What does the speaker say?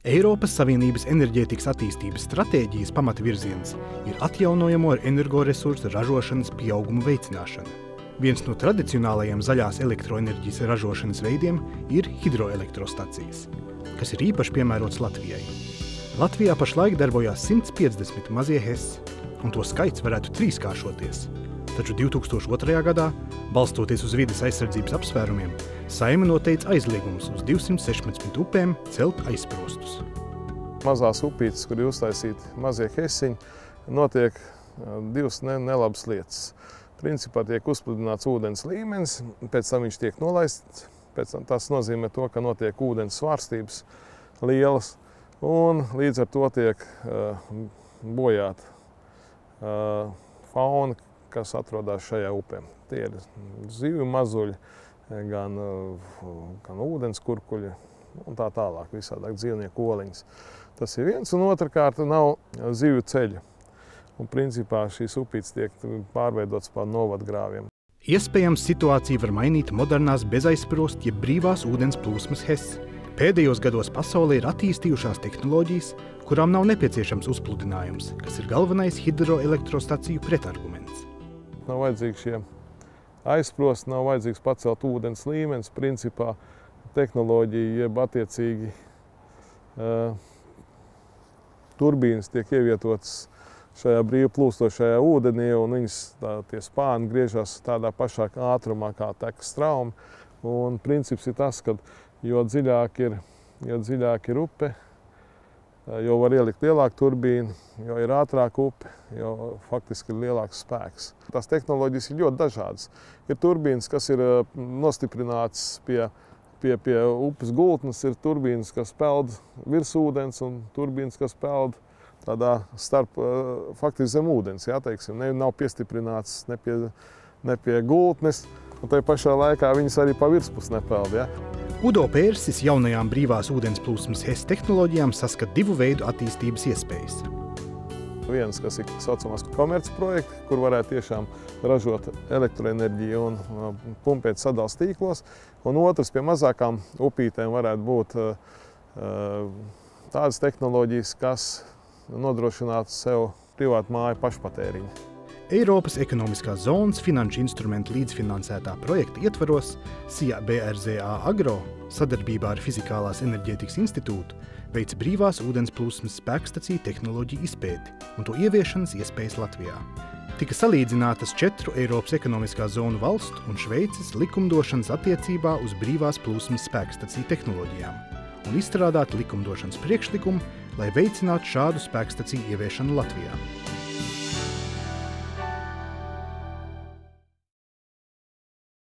Eiropas Savienības enerģētikas attīstības stratēģijas pamatvirziens ir atjaunojamo energoresursu ražošanas pieauguma veicināšana. Viens no tradicionālajiem zaļās elektroenerģijas ražošanas veidiem ir hidroelektrostacijas, kas ir īpaši piemērots Latvijai. Latvijā pašlaik darbojās 150 mazie HES, un to skaits varētu trīskāršoties. Taču 2002. gadā, balstoties uz vides aizsardzības apsvērumiem, Saeima noteica aizliegumus uz 216 upēm celt aizsprostus. Mazās upītes, kur ir uztaisīti mazie hesiņi, notiek divas nelabas lietas. Principā tiek uzpludināts ūdens līmenis, pēc tam viņš tiek nolaists. Pēc tam tas nozīmē to, ka notiek ūdens svārstības lielas, un līdz ar to tiek bojāta fauna, kas atrodas šajā upē. Tie ir zivju mazuļi, gan ūdens kurkuļi un tā tālāk, visādāk dzīvnieku oliņas. Tas ir viens, un otrkārt nav zivju ceļu. Un principā šīs upītes tiek pārveidotas par novadgrāviem. Iespējams, situācija var mainīt modernās bezaizsprost, jeb brīvās ūdens plūsmas HES. Pēdējos gados pasaulē ir attīstījušās tehnoloģijas, kurām nav nepieciešams uzpludinājums, kas ir galvenais hidroelektrostaciju pretarguments. Nav vajadzīgi šie aizsprosti, nav vajadzīgs pacelt ūdens līmenis. Principā tehnoloģija, jeb attiecīgi turbīnas tiek ievietotas šajā brīvi plūstošajā ūdenī, un tie spāni griežas tādā pašā ātrumā, kā tek straumi. Un princips ir tas, ka jo dziļāk ir upe, jo var ielikt lielāku turbīnu, jo ir ātrāka upe, jo faktiski ir lielāks spēks. Tās tehnoloģijas ir ļoti dažādas. Ir turbīnas, kas ir nostiprinātas pie upes gultnes, ir turbīnas, kas peld virs ūdens, un turbīnas, kas peld tādā faktiski zem ūdens, teiksim, nav piestiprināts ne pie gultnes, un tajā pašā laikā viņas arī pa virspus nepeld. Udo Pērsis jaunajām brīvās ūdens plūsmas HES tehnoloģijām saskat divu veidu attīstības iespējas. Viens, kas ir saucamās komercprojekti, kur varētu tiešām ražot elektroenerģiju un pumpēt sadales tīklos, un otrs pie mazākām upītēm varētu būt tādas tehnoloģijas, kas nodrošinātu sev privātu māju pašpatēriņu. Eiropas ekonomiskās zonas finanšu instrumentu līdzfinansētā projekta ietvaros SIA BRZA Agro sadarbībā ar Fizikālās enerģētikas institūtu veic brīvās ūdens plūsmas spēkstaciju tehnoloģiju izpēti un to ieviešanas iespējas Latvijā. Tika salīdzinātas 4 Eiropas ekonomiskās zonu valstu un Šveices likumdošanas attiecībā uz brīvās plūsmas spēkstaciju tehnoloģijām un izstrādāt likumdošanas priekšlikumu, lai veicinātu šādu spēkstaciju ieviešanu Latvijā.